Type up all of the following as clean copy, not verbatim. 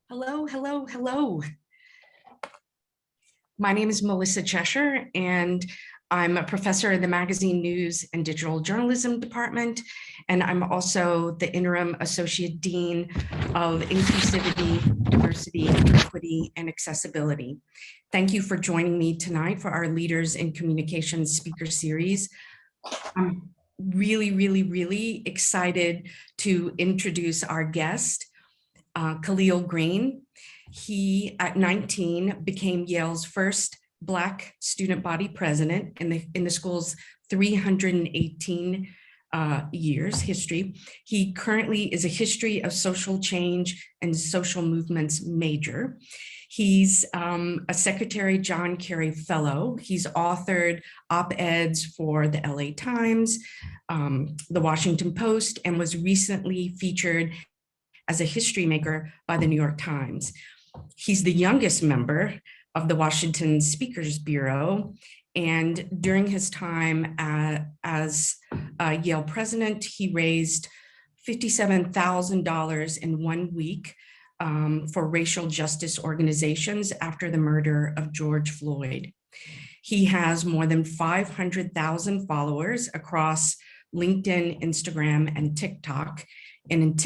Hello, hello, hello. My name is Melissa Cheshire, and I'm a professor in the Magazine News and Digital Journalism Department, and I'm also the interim Associate Dean of Inclusivity, Diversity, Equity, and Accessibility. Thank you for joining me tonight for our Leaders in Communications speaker series. I'm really excited to introduce our guest, Kahlil Greene. He, at 19, became Yale's first Black student body president in the school's 318 years history. He currently is a history of social change and social movements major. He's a Secretary John Kerry Fellow. He's authored op-eds for the LA Times, the Washington Post, and was recently featured as a history maker by the New York Times. He's the youngest member of the Washington Speakers Bureau, and during his time as Yale president, he raised $57,000 in 1 week for racial justice organizations after the murder of George Floyd. He has more than 500,000 followers across LinkedIn, Instagram, and TikTok. And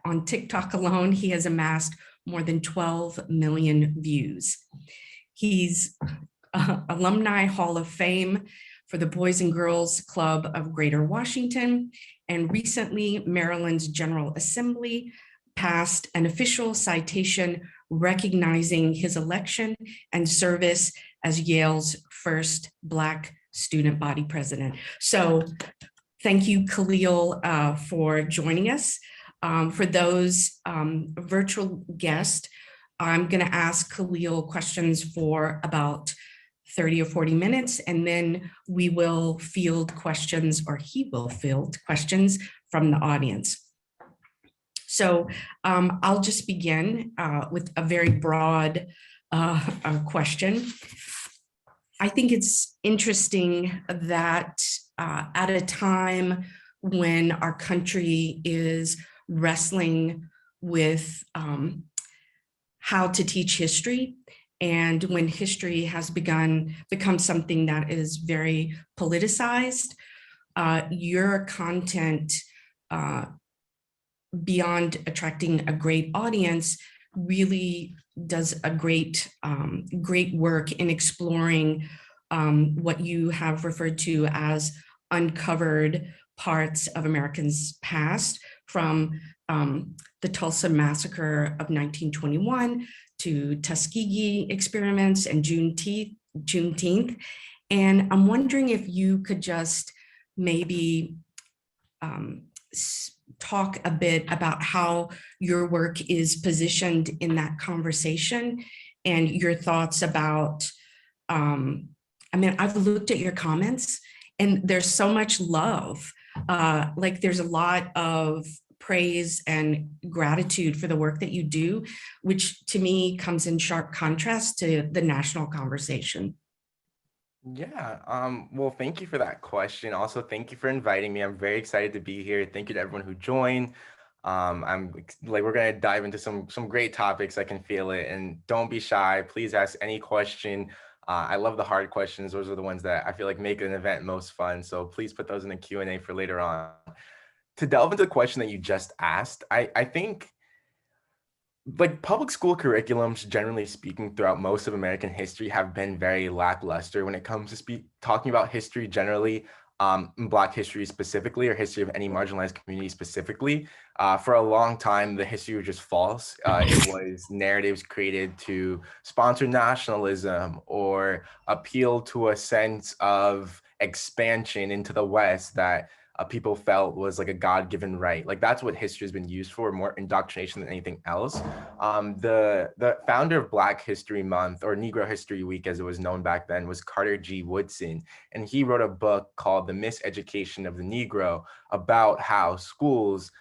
on TikTok alone, he has amassed more than 12 million views. He's Alumni Hall of Fame for the Boys and Girls Club of Greater Washington, and recently Maryland's General Assembly passed an official citation recognizing his election and service as Yale's first Black student body president. So thank you, Kahlil, for joining us. For those virtual guests, I'm going to ask Kahlil questions for about 30 or 40 minutes, and then we will field questions, or he will field questions from the audience. So I'll just begin with a very broad question. I think it's interesting that at a time when our country is wrestling with how to teach history, and when history has become something that is very politicized, your content, beyond attracting a great audience, really does a great work in exploring what you have referred to as uncovered parts of Americans' past, from the Tulsa Massacre of 1921 to Tuskegee experiments and Juneteenth. And I'm wondering if you could just maybe talk a bit about how your work is positioned in that conversation, and your thoughts about, I've looked at your comments and there's so much love. Like there's a lot of praise and gratitude for the work that you do, which to me comes in sharp contrast to the national conversation. Yeah, well, thank you for that question. Also, thank you for inviting me. I'm very excited to be here. Thank you to everyone who joined. We're gonna dive into some great topics. I can feel it, and don't be shy. Please ask any question. I love the hard questions. Those are the ones that I feel like make an event most fun. So please put those in the Q&A for later on. To delve into the question that you just asked, I think like public school curriculums, generally speaking, throughout most of American history have been very lackluster when it comes to talking about history generally, Black history specifically, or history of any marginalized community specifically. For a long time, the history was just false. It was narratives created to sponsor nationalism or appeal to a sense of expansion into the West that people felt was like a God-given right. Like that's what history has been used for, more indoctrination than anything else. The founder of Black History Month, or Negro History Week as it was known back then, was Carter G. Woodson. And he wrote a book called The Miseducation of the Negro, about how schools,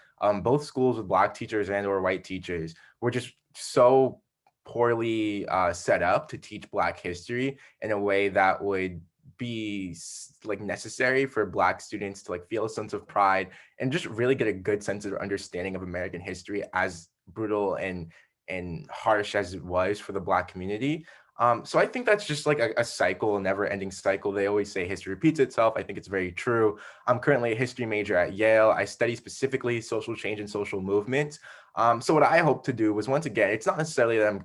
both schools with Black teachers and or white teachers, were just so poorly set up to teach Black history in a way that would be like necessary for Black students to like feel a sense of pride and just really get a good sense of understanding of American history, as brutal and and harsh as it was for the Black community. So I think that's just like a cycle, a never ending cycle. They always say history repeats itself. I think it's very true. I'm currently a history major at Yale. I study specifically social change and social movement. So what I hope to do was, once again, it's not necessarily that I'm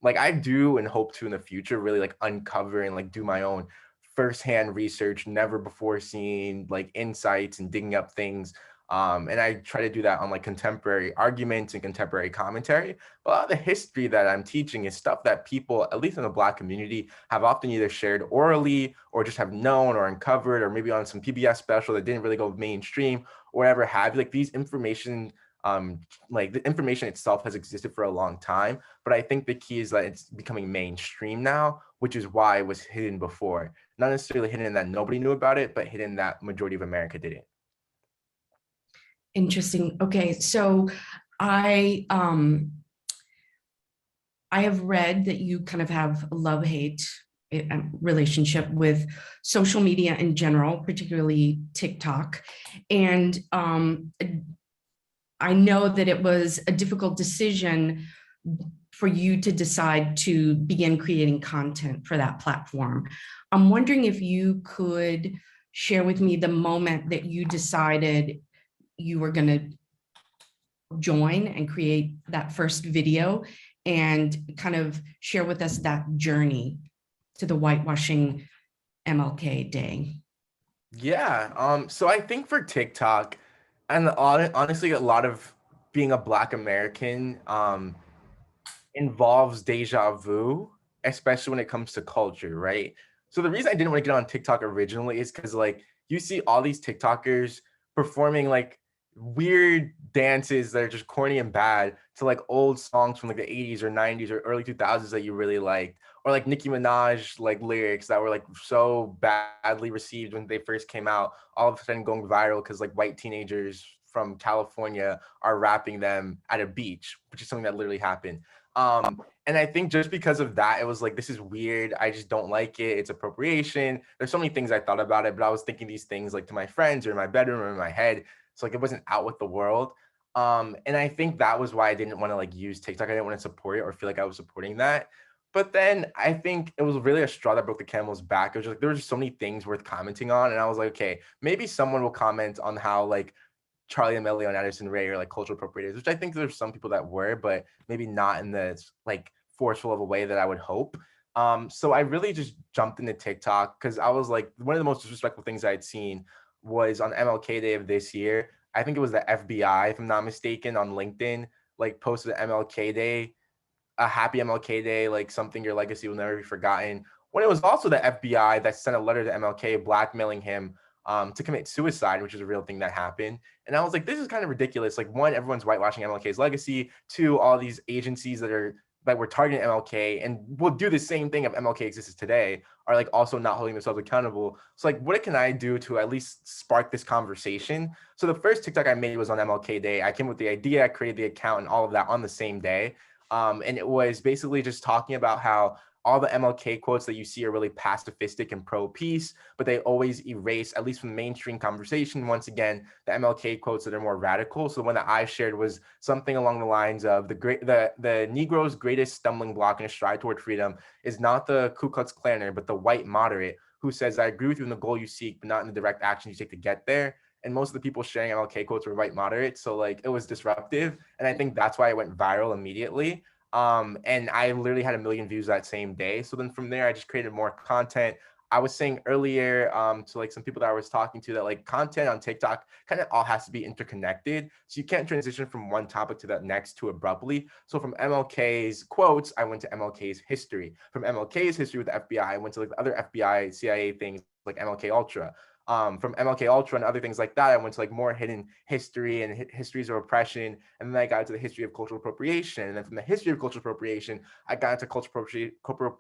like, I do and hope to in the future really like uncover and like do my own firsthand research, never before seen like insights and digging up things. And I try to do that on like contemporary arguments and contemporary commentary. But a lot of the history that I'm teaching is stuff that people, at least in the Black community, have often either shared orally or just have known or uncovered, or maybe on some PBS special that didn't really go mainstream or whatever have you. Like these information, like the information itself has existed for a long time, but I think the key is that it's becoming mainstream now, which is why it was hidden before. Not necessarily hidden that nobody knew about it, but hidden that majority of America didn't. Interesting. Okay, so I I have read that you kind of have a love-hate relationship with social media in general, particularly TikTok. And I know that it was a difficult decision for you to decide to begin creating content for that platform. I'm wondering if you could share with me the moment that you decided you were going to join and create that first video, and kind of share with us that journey to the whitewashing MLK Day. Yeah. So I think for TikTok, and honestly, a lot of being a Black American, involves deja vu, especially when it comes to culture, right? So the reason I didn't want to get on TikTok originally is because like you see all these TikTokers performing like weird dances that are just corny and bad to like old songs from like the 80s or 90s or early 2000s that you really liked, or like Nicki Minaj like lyrics that were like so badly received when they first came out, all of a sudden going viral because like white teenagers from California are rapping them at a beach, which is something that literally happened. And I think just because of that, it was like, this is weird. I just don't like it. It's appropriation. There's so many things I thought about it, but I was thinking these things like to my friends or in my bedroom or in my head. So like it wasn't out with the world. And I think that was why I didn't want to like use TikTok. I didn't want to support it or feel like I was supporting that. But then I think it was really a straw that broke the camel's back. It was just like there were just so many things worth commenting on. And I was like, okay, maybe someone will comment on how like Charlie D'Amelio and Addison Rae are like cultural appropriators, which I think there's some people that were, but maybe not in the like forceful of a way that I would hope. So I really just jumped into TikTok because I was like, one of the most disrespectful things I'd seen was on MLK Day of this year. I think it was the FBI, if I'm not mistaken, on LinkedIn, like posted MLK Day, a happy MLK Day, like something your legacy will never be forgotten. When it was also the FBI that sent a letter to MLK blackmailing him to commit suicide, which is a real thing that happened. And I was like, this is kind of ridiculous. Like, one, everyone's whitewashing MLK's legacy. Two, all these agencies that were targeting MLK and will do the same thing if MLK exists today are like also not holding themselves accountable. So like, what can I do to at least spark this conversation? So the first TikTok I made was on MLK Day. I came with the idea, I created the account and all of that on the same day. And it was basically just talking about how all the MLK quotes that you see are really pacifistic and pro-peace, but they always erase, at least from the mainstream conversation, once again, the MLK quotes that are more radical. So the one that I shared was something along the lines of the Negro's greatest stumbling block in a stride toward freedom is not the Ku Klux Klaner, but the white moderate who says, I agree with you in the goal you seek, but not in the direct action you take to get there. And most of the people sharing MLK quotes were white moderates. So like it was disruptive. And I think that's why it went viral immediately. And I literally had 1 million views that same day. So then from there, I just created more content. I was saying earlier to like some people that I was talking to that like content on TikTok kind of all has to be interconnected. So you can't transition from one topic to the next too abruptly. So from MLK's quotes, I went to MLK's history. From MLK's history with the FBI, I went to like the other FBI, CIA things like MLK Ultra. From MLK Ultra and other things like that, I went to like more hidden history and histories of oppression, and then I got into the history of cultural appropriation, and then from the history of cultural appropriation, I got into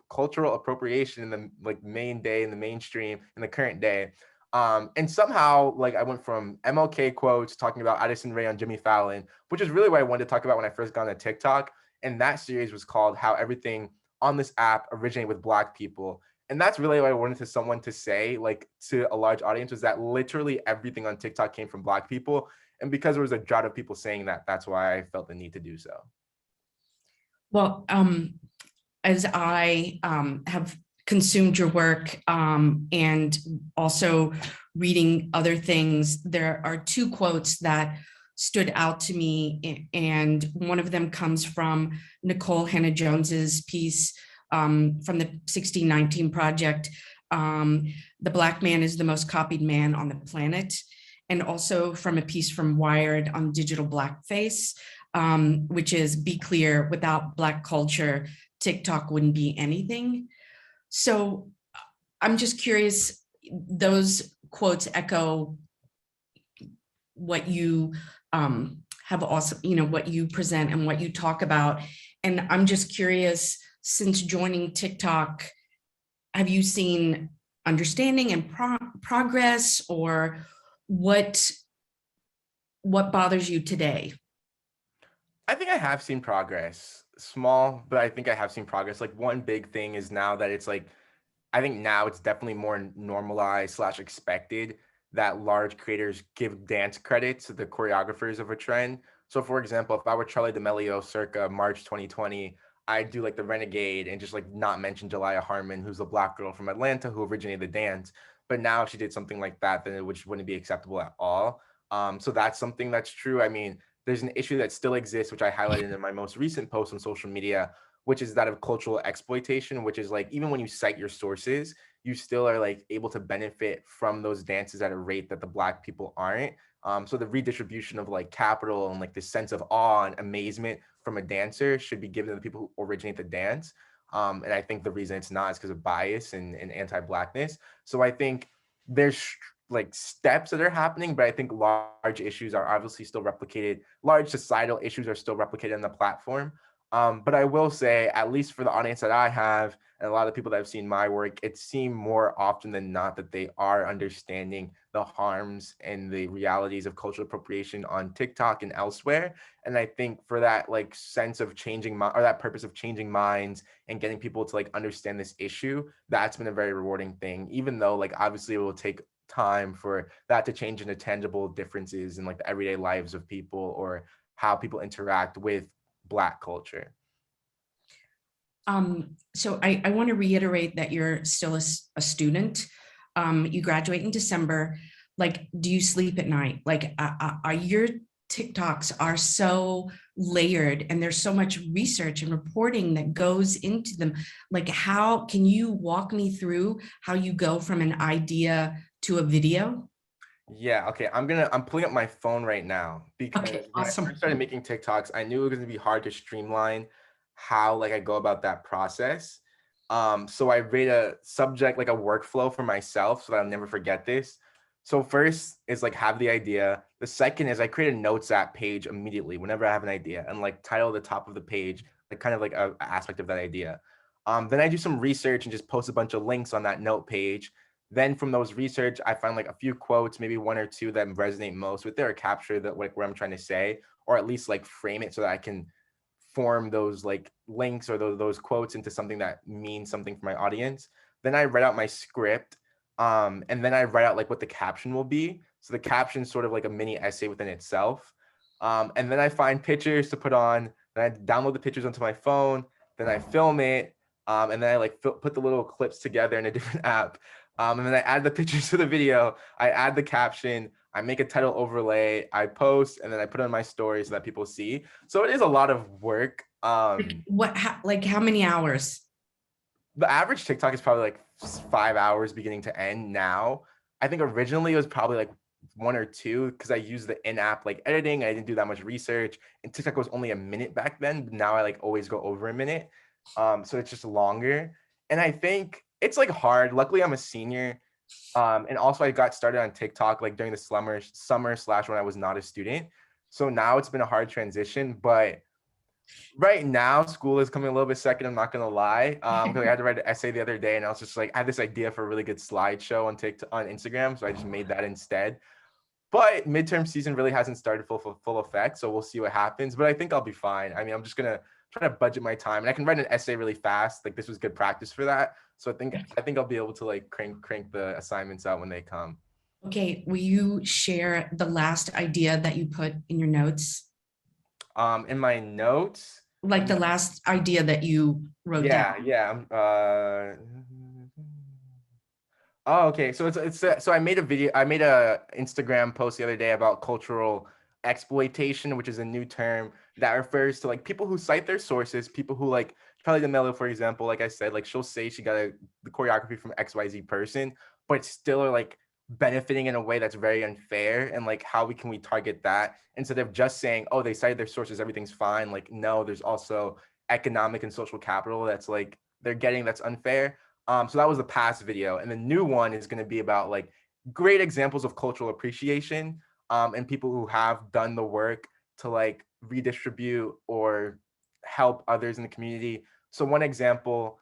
cultural appropriation in the like main day, in the mainstream, in the current day. And somehow, like I went from MLK quotes talking about Addison Rae on Jimmy Fallon, which is really what I wanted to talk about when I first got into TikTok, and that series was called "How Everything on This App Originated with Black People." And that's really what I wanted to someone to say, like to a large audience, was that literally everything on TikTok came from Black people. And because there was a drought of people saying that, that's why I felt the need to do so. Well, as I have consumed your work and also reading other things, there are two quotes that stood out to me, and one of them comes from Nicole Hannah-Jones's piece from the 1619 Project. The Black man is the most copied man on the planet, and also from a piece from Wired on digital blackface, which is, be clear, without Black culture, TikTok wouldn't be anything. So I'm just curious, those quotes echo what you have also, what you present and what you talk about. And I'm just curious, since joining TikTok, have you seen understanding and progress, or what bothers you today? I think I have seen progress, small, but I think I have seen progress. Like one big thing is now that it's like, I think now it's definitely more normalized slash expected that large creators give dance credit to the choreographers of a trend. So for example, if I were Charlie D'Amelio circa March 2020, I'd do like the Renegade and just like not mention Jalaiah Harmon, who's a Black girl from Atlanta who originated the dance. But now if she did something like that, then it wouldn't be acceptable at all. So that's something that's true. I mean, there's an issue that still exists, which I highlighted in my most recent post on social media, which is that of cultural exploitation, which is like, even when you cite your sources, you still are like able to benefit from those dances at a rate that the Black people aren't. So the redistribution of like capital and like this sense of awe and amazement from a dancer should be given to the people who originate the dance. And I think the reason it's not is because of bias and anti-Blackness. So I think there's like steps that are happening, but I think large issues are obviously still replicated. Large societal issues are still replicated on the platform. But I will say, at least for the audience that I have, and a lot of the people that have seen my work, it seemed more often than not that they are understanding the harms and the realities of cultural appropriation on TikTok and elsewhere. And I think for that like sense of changing or that purpose of changing minds and getting people to like understand this issue, that's been a very rewarding thing, even though like obviously it will take time for that to change into tangible differences in like the everyday lives of people or how people interact with Black culture. So I want to reiterate that you're still a student. You graduate in December. Like, do you sleep at night? Like, are your TikToks are so layered and there's so much research and reporting that goes into them. Like, how can you walk me through how you go from an idea to a video? Yeah, okay. I'm pulling up my phone right now because Okay, when I awesome. first started making TikToks, I knew it was gonna be hard to streamline how like I go about that process. So I made a subject, like a workflow for myself so that I'll never forget this. So first is like have the idea. The second is I create a notes app page immediately whenever I have an idea and like title the top of the page, like kind of like a aspect of that idea. Then I do some research and just post a bunch of links on that note page. Then from those research, I find like a few quotes, maybe one or two that resonate most with it or capture that like what I'm trying to say, or at least like frame it so that I can form those like links or those quotes into something that means something for my audience. Then I write out my script, and then I write out like what the caption will be. So the caption is sort of like a mini essay within itself. And then I find pictures to put on. Then I download the pictures onto my phone. Then I film it, and then I like put the little clips together in a different app. And then I add the pictures to the video. I add the caption. I make a title overlay. I post, and then I put it on my story so that people see. So it is a lot of work. Like how many hours? The average TikTok is probably like 5 hours beginning to end now. I think originally it was probably like 1 or 2 because I used the in-app like editing. I didn't do that much research, and TikTok was only a minute back then. But now I like always go over a minute, so it's just longer. And I think it's like hard. Luckily, I'm a senior, and also I got started on TikTok like during the summer slash when I was not a student. So now it's been a hard transition, but right now school is coming a little bit second. I'm not gonna lie, because I had to write an essay the other day, and I was just like, I had this idea for a really good slideshow on TikTok on Instagram, so I just made that instead. But midterm season really hasn't started full effect, so we'll see what happens. But I think I'll be fine. I mean, I'm just gonna try to budget my time, and I can write an essay really fast. Like this was good practice for that. So I think I'll be able to like crank the assignments out when they come. Okay, will you share the last idea that you put in your notes? In my notes, like the last idea that you wrote down. Yeah. Oh, okay. So so I made a video. I made a Instagram post the other day about cultural exploitation, which is a new term that refers to like people who cite their sources, people who like Charlie D'Amelio, for example. Like I said, like she'll say she got the choreography from XYZ person, but still are like benefiting in a way that's very unfair. And like, how can we target that instead of just saying, oh, they cited their sources, everything's fine. Like, no, there's also economic and social capital that's like they're getting that's unfair. So that was the past video. And the new one is going to be about like great examples of cultural appreciation and people who have done the work to like redistribute or help others in the community. So one example,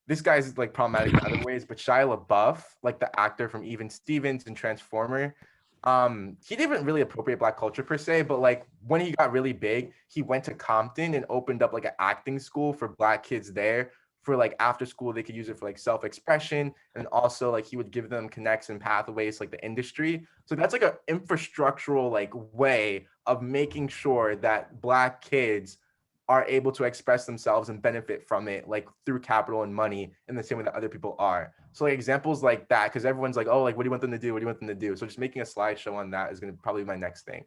this guy's like problematic in other ways, but Shia LaBeouf, like the actor from Even Stevens and Transformer, he didn't really appropriate Black culture per se, but like when he got really big, he went to Compton and opened up like an acting school for Black kids there for like after school they could use it for like self-expression, and also like he would give them connects and pathways like the industry. So that's like an infrastructural like way of making sure that Black kids are able to express themselves and benefit from it like through capital and money in the same way that other people are. So like examples like that, because everyone's like, oh, like what do you want them to do, what do you want them to do? So just making a slideshow on that is going to probably be my next thing.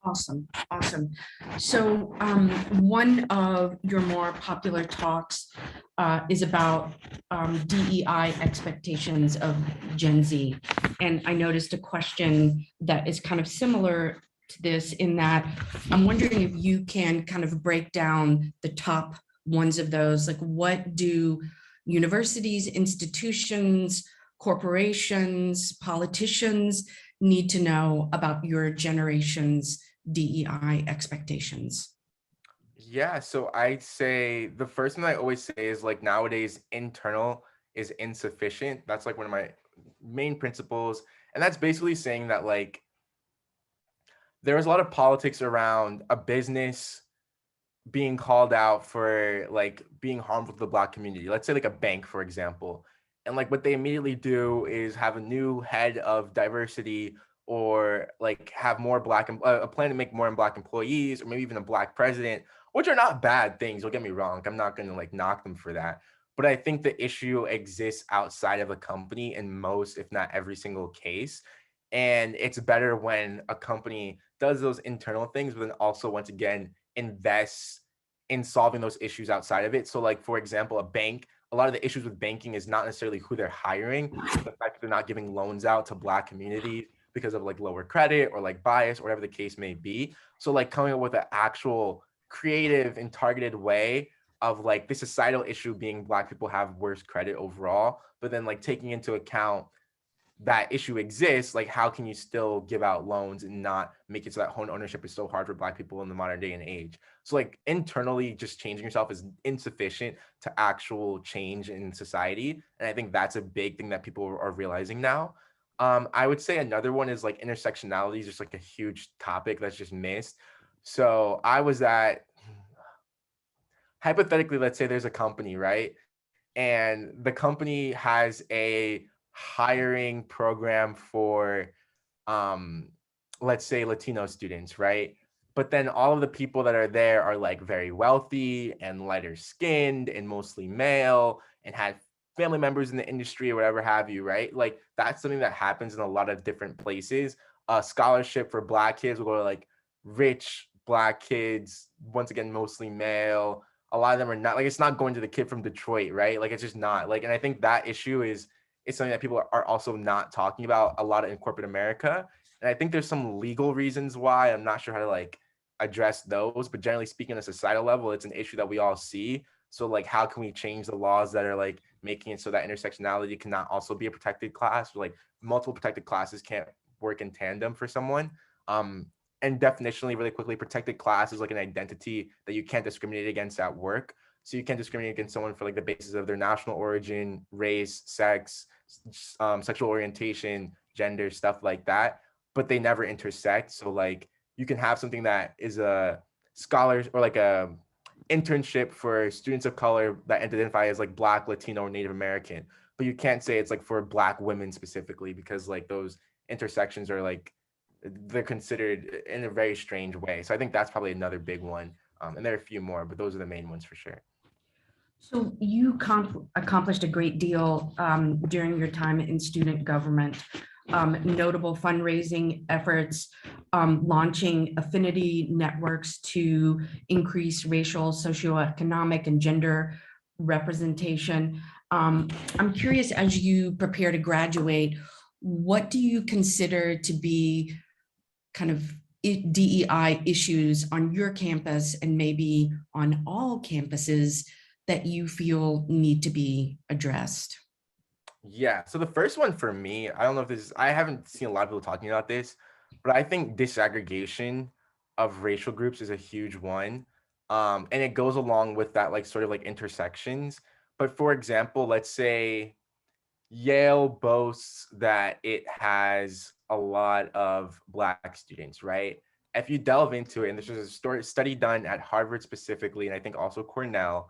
Awesome, awesome. So one of your more popular talks is about DEI expectations of Gen Z. And I noticed a question that is kind of similar to this in that I'm wondering if you can kind of break down the top ones of those, like what do universities, institutions, corporations, politicians need to know about your generation's DEI expectations? Yeah, so I'd say the first thing I always say is like nowadays internal is insufficient. That's like one of my main principles. And that's basically saying that like there was a lot of politics around a business being called out for like being harmful to the Black community. Let's say like a bank, for example. And like what they immediately do is have a new head of diversity or like have more Black, a plan to make more Black employees or maybe even a Black president, which are not bad things. Don't get me wrong. I'm not going to like knock them for that. But I think the issue exists outside of a company in most, if not every single case. And it's better when a company does those internal things, but then also, once again, invests in solving those issues outside of it. So like, for example, a bank, a lot of the issues with banking is not necessarily who they're hiring, but the fact that they're not giving loans out to Black communities because of like lower credit or like bias or whatever the case may be. So like coming up with an actual creative and targeted way of like the societal issue being Black people have worse credit overall, but then like taking into account that issue exists, like how can you still give out loans and not make it so that home ownership is so hard for Black people in the modern day and age? So like internally just changing yourself is insufficient to actual change in society. And I think that's a big thing that people are realizing now. I would say another one is like intersectionality is just like a huge topic that's just missed. So I was at, hypothetically, let's say there's a company, right? And the company has a hiring program for um let's say Latino students, right? But then all of the people that are there are like very wealthy and lighter skinned and mostly male and had family members in the industry or whatever have you, right? Like that's something that happens in a lot of different places. A scholarship for Black kids will go to like rich Black kids, once again mostly male. A lot of them are not, like it's not going to the kid from Detroit, right? Like it's just not like, and I think that issue is something that people are also not talking about a lot in corporate America. And I think there's some legal reasons why. I'm not sure how to like address those, but generally speaking, on a societal level, it's an issue that we all see. So like, how can we change the laws that are like making it so that intersectionality cannot also be a protected class, or like multiple protected classes can't work in tandem for someone? And definitionally, really quickly, protected class is like an identity that you can't discriminate against at work. So you can't discriminate against someone for like the basis of their national origin, race, sex, sexual orientation, gender, stuff like that, but they never intersect. So like you can have something that is a scholars or like a internship for students of color that identify as like Black, Latino, or Native American, but you can't say it's like for Black women specifically because like those intersections are like they're considered in a very strange way. So I think that's probably another big one. And there are a few more, but those are the main ones for sure. So you accomplished a great deal during your time in student government. Notable fundraising efforts, launching affinity networks to increase racial, socioeconomic, and gender representation. I'm curious, as you prepare to graduate, what do you consider to be kind of DEI issues on your campus and maybe on all campuses that you feel need to be addressed? Yeah. So the first one for me, I don't know if this is, I haven't seen a lot of people talking about this, but I think disaggregation of racial groups is a huge one. And it goes along with that, like sort of like intersections. But for example, let's say Yale boasts that it has a lot of Black students, right? If you delve into it, and this was a study done at Harvard specifically, and I think also Cornell,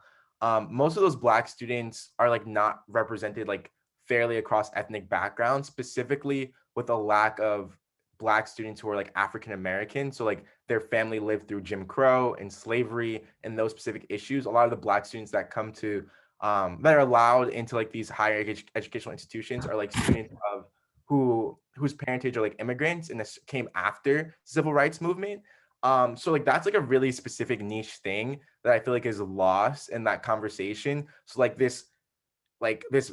most of those Black students are like not represented like fairly across ethnic backgrounds, specifically with a lack of Black students who are like African American. So like their family lived through Jim Crow and slavery and those specific issues. A lot of the Black students that come to that are allowed into like these higher educational institutions are like students of whose parentage are like immigrants and this came after the civil rights movement. So like that's like a really specific niche thing that I feel like is lost in that conversation. So like this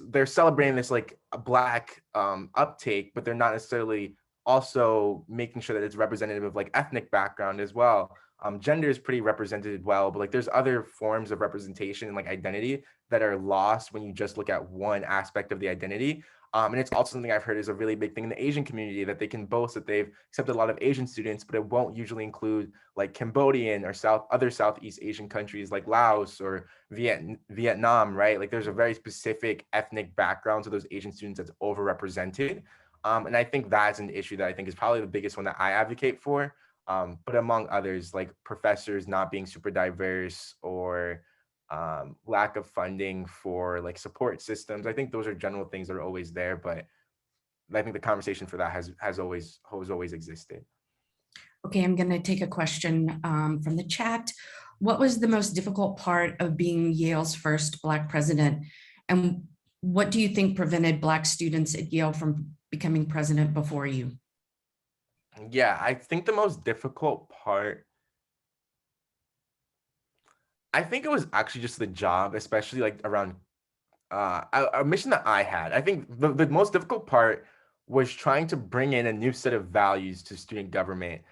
they're celebrating this like a Black uptake, but they're not necessarily also making sure that it's representative of like ethnic background as well. Gender is pretty represented well, but like there's other forms of representation and like identity that are lost when you just look at one aspect of the identity. And it's also something I've heard is a really big thing in the Asian community, that they can boast that they've accepted a lot of Asian students, but it won't usually include like Cambodian or other Southeast Asian countries like Laos or Vietnam, right? Like there's a very specific ethnic background to those Asian students that's overrepresented. And I think that's an issue that I think is probably the biggest one that I advocate for. But among others, like professors not being super diverse or lack of funding for like support systems. I think those are general things that are always there, but I think the conversation for that has always existed. Okay, I'm going to take a question from the chat. What was the most difficult part of being Yale's first Black president? And what do you think prevented Black students at Yale from becoming president before you? Yeah, I think the most difficult part, I think it was actually just the job, especially like around a mission that I had. I think the most difficult part was trying to bring in a new set of values to student government,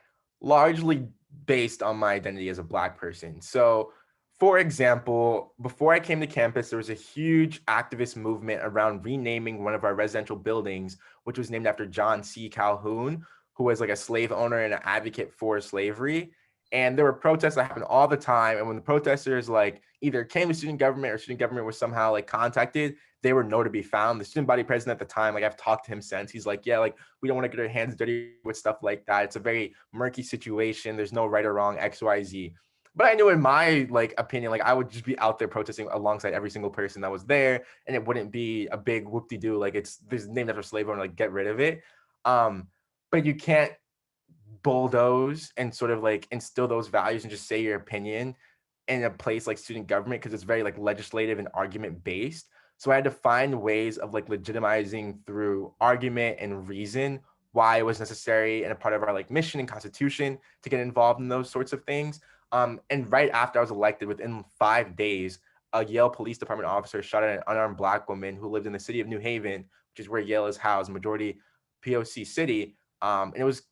largely based on my identity as a Black person. So, for example, before I came to campus, there was a huge activist movement around renaming one of our residential buildings, which was named after John C. Calhoun, who was like a slave owner and an advocate for slavery. And there were protests that happened all the time. And when the protesters like either came to student government or student government was somehow like contacted, they were nowhere to be found. The student body president at the time, like I've talked to him since, he's like, yeah, like we don't want to get our hands dirty with stuff like that. It's a very murky situation. There's no right or wrong, XYZ. But I knew in my like opinion, like I would just be out there protesting alongside every single person that was there, and it wouldn't be a big whoop-de-doo. Like it's there's named after slave owner, like get rid of it. But you can't bulldoze and sort of like instill those values and just say your opinion in a place like student government because it's very like legislative and argument based. So I had to find ways of like legitimizing through argument and reason why it was necessary and a part of our like mission and constitution to get involved in those sorts of things. And right after I was elected, within 5 days, a Yale Police Department officer shot at an unarmed Black woman who lived in the city of New Haven, which is where Yale is housed, majority POC city. And it was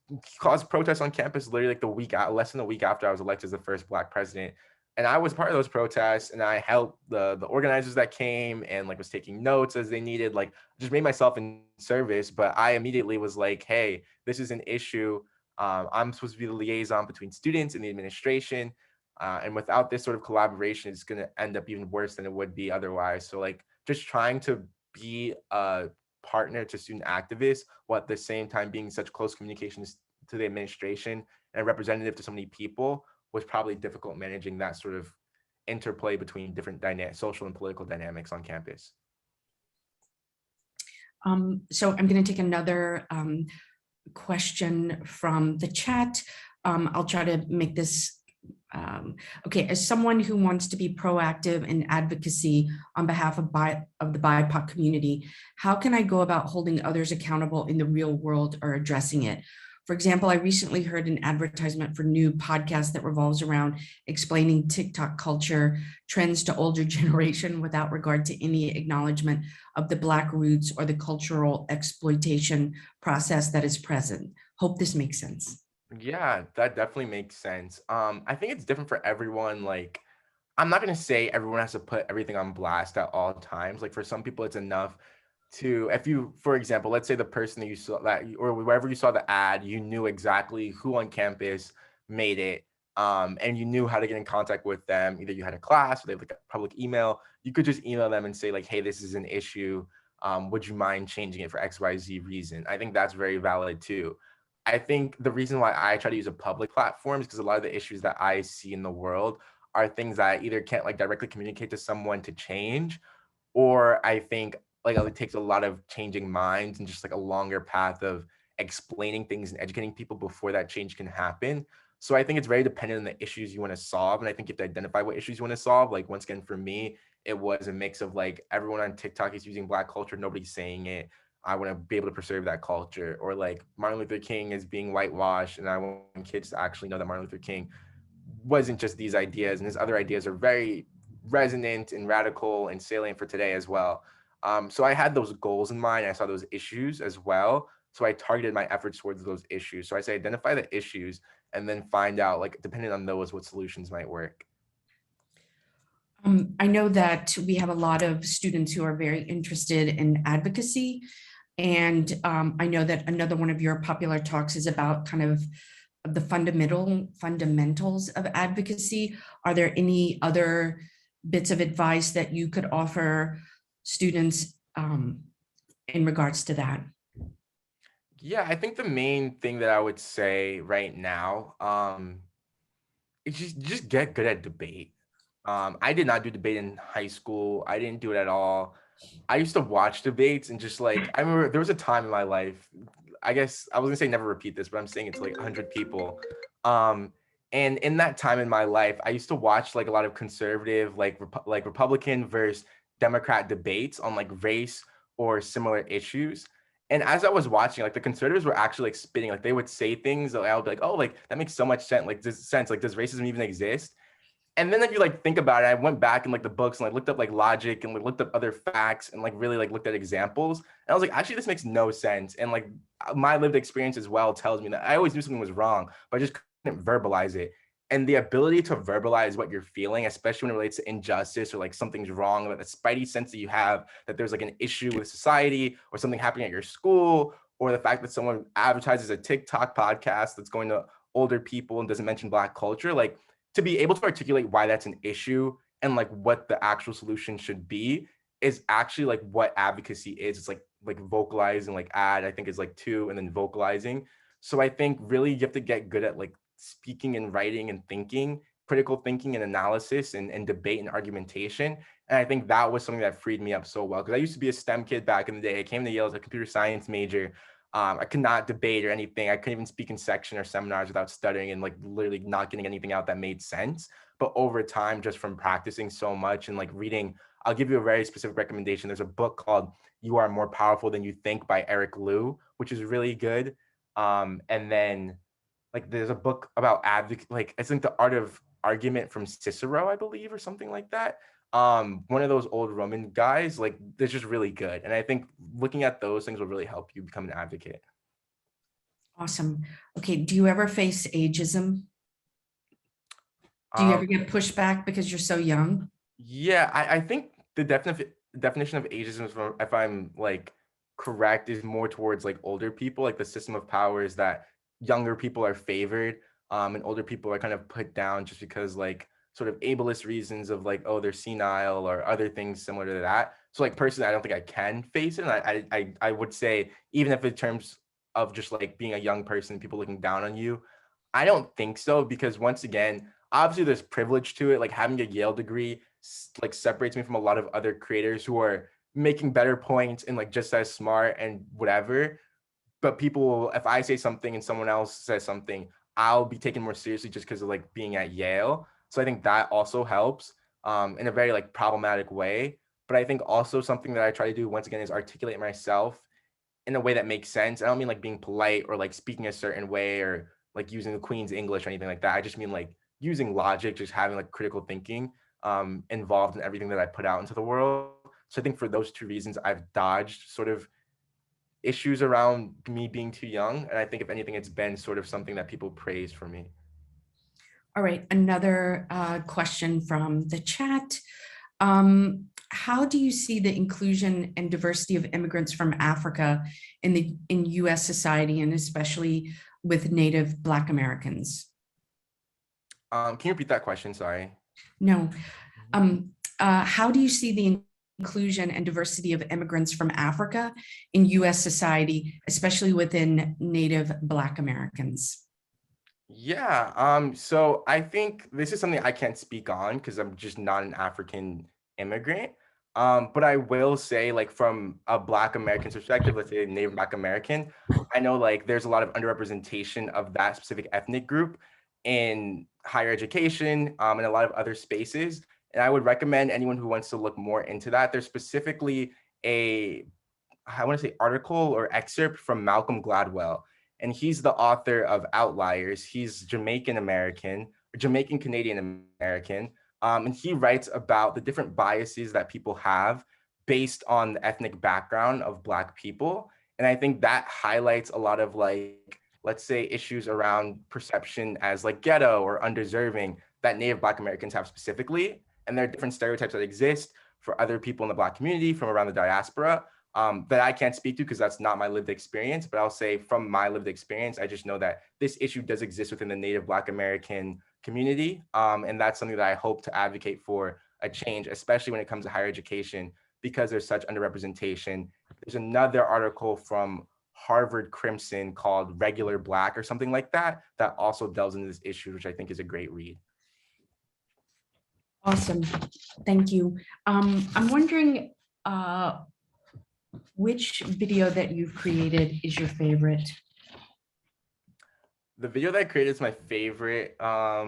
caused protests on campus literally like less than a week after I was elected as the first Black president. And I was part of those protests, and I helped the organizers that came and like was taking notes as they needed, like just made myself in service. But I immediately was like, hey, this is an issue. I'm supposed to be the liaison between students and the administration. And without this sort of collaboration, it's going to end up even worse than it would be otherwise. So like just trying to be a partner to student activists while at the same time being such close communications to the administration and representative to so many people was probably difficult managing that sort of interplay between different social and political dynamics on campus. So I'm going to take another question from the chat. I'll try to make this Okay, as someone who wants to be proactive in advocacy on behalf of the BIPOC community, how can I go about holding others accountable in the real world or addressing it? For example, I recently heard an advertisement for new podcast that revolves around explaining TikTok culture trends to older generation without regard to any acknowledgement of the Black roots or the cultural exploitation process that is present. Hope this makes sense. Yeah, that definitely makes sense. I think it's different for everyone. Like, I'm not gonna say everyone has to put everything on blast at all times. Like for some people, it's enough to, if you, for example, let's say the person that you saw that, or wherever you saw the ad, you knew exactly who on campus made it, and you knew how to get in contact with them. Either you had a class or they have like a public email. You could just email them and say like, hey, this is an issue. Would you mind changing it for XYZ reason? I think that's very valid too. I think the reason why I try to use a public platform is because a lot of the issues that I see in the world are things that I either can't like directly communicate to someone to change, or I think like it takes a lot of changing minds and just like a longer path of explaining things and educating people before that change can happen. So I think it's very dependent on the issues you want to solve. And I think you have to identify what issues you want to solve. Like once again, for me, it was a mix of like everyone on TikTok is using Black culture, nobody's saying it. I want to be able to preserve that culture. Or like Martin Luther King is being whitewashed, and I want kids to actually know that Martin Luther King wasn't just these ideas, and his other ideas are very resonant and radical and salient for today as well. So I had those goals in mind. I saw those issues as well. So I targeted my efforts towards those issues. So I say identify the issues and then find out, like, depending on those, what solutions might work. I know that we have a lot of students who are very interested in advocacy. And I know that another one of your popular talks is about kind of the fundamentals of advocacy. Are there any other bits of advice that you could offer students in regards to that? Yeah, I think the main thing that I would say right now, it's just get good at debate. I did not do debate in high school. I didn't do it at all. I used to watch debates and just like I remember there was a time in my life. I guess I was gonna say never repeat this, but I'm saying it to like 100 people. Um, and in that time in my life, I used to watch like a lot of conservative, like Republican versus Democrat debates on like race or similar issues. And as I was watching, like the conservatives were actually like spitting, like they would say things that I would be like, oh, like that makes so much sense. Like, does racism even exist? And then if you like think about it, I went back and like the books and like looked up like logic and like looked up other facts and like really like looked at examples. And I was like, actually, this makes no sense. And like my lived experience as well tells me that I always knew something was wrong, but I just couldn't verbalize it. And the ability to verbalize what you're feeling, especially when it relates to injustice or like something's wrong, like the spidey sense that you have that there's like an issue with society or something happening at your school, or the fact that someone advertises a TikTok podcast that's going to older people and doesn't mention Black culture, like to be able to articulate why that's an issue and like what the actual solution should be is actually like what advocacy is. It's like vocalizing, like I think is like two, and then vocalizing. So I think really you have to get good at like speaking and writing and thinking, critical thinking and analysis and debate and argumentation. And I think that was something that freed me up so well because I used to be a STEM kid back in the day. I came to Yale as a computer science major. I could not debate or anything. I couldn't even speak in section or seminars without stuttering and like literally not getting anything out that made sense. But over time, just from practicing so much and like reading, I'll give you a very specific recommendation. There's a book called You Are More Powerful Than You Think by Eric Liu, which is really good. And then like there's a book about like I think the art of argument from Cicero, I believe, or something like that. One of those old Roman guys, like they're just really good. And I think looking at those things will really help you become an advocate. Awesome. Okay, do you ever face ageism? Do you Um, ever get pushback because you're so young? yeah, I think the definition of ageism, if I'm like correct, is more towards like older people. Like the system of power is that younger people are favored, and older people are kind of put down just because like sort of ableist reasons of like, oh, they're senile or other things similar to that. So like personally, I don't think I can face it. And I would say even if in terms of just like being a young person, people looking down on you, I don't think so because once again, obviously there's privilege to it. Like having a Yale degree like separates me from a lot of other creators who are making better points and like just as smart and whatever. But people, if I say something and someone else says something, I'll be taken more seriously just because of like being at Yale. So I think that also helps in a very like problematic way. But I think also something that I try to do once again is articulate myself in a way that makes sense. I don't mean like being polite or like speaking a certain way or like using the Queen's English or anything like that. I just mean like using logic, just having like critical thinking involved in everything that I put out into the world. So I think for those two reasons, I've dodged sort of issues around me being too young. And I think if anything, it's been sort of something that people praise for me. All right, another question from the chat. How do you see the inclusion and diversity of immigrants from Africa in US society, and especially with Native Black Americans? Can you repeat that question? Sorry. No. How do you see the inclusion and diversity of immigrants from Africa in US society, especially within Native Black Americans? Yeah. So I think this is something I can't speak on because I'm just not an African immigrant. But I will say, like, from a Black American perspective, let's say Native Black American, I know like there's a lot of underrepresentation of that specific ethnic group in higher education, and a lot of other spaces. And I would recommend anyone who wants to look more into that. There's specifically a I want to say article or excerpt from Malcolm Gladwell, and he's the author of Outliers. He's Jamaican American, Jamaican Canadian American, and he writes about the different biases that people have based on the ethnic background of Black people. And I think that highlights a lot of like, let's say, issues around perception as like ghetto or undeserving that Native Black Americans have specifically. And there are different stereotypes that exist for other people in the Black community from around the diaspora that I can't speak to because that's not my lived experience. But I'll say from my lived experience, I just know that this issue does exist within the Native Black American community. And that's something that I hope to advocate for a change, especially when it comes to higher education, because there's such underrepresentation. There's another article from Harvard Crimson called Regular Black or something like that, that also delves into this issue, which I think is a great read. Awesome. Thank you. I'm wondering which video that you've created is your favorite? The video that I created is my favorite. I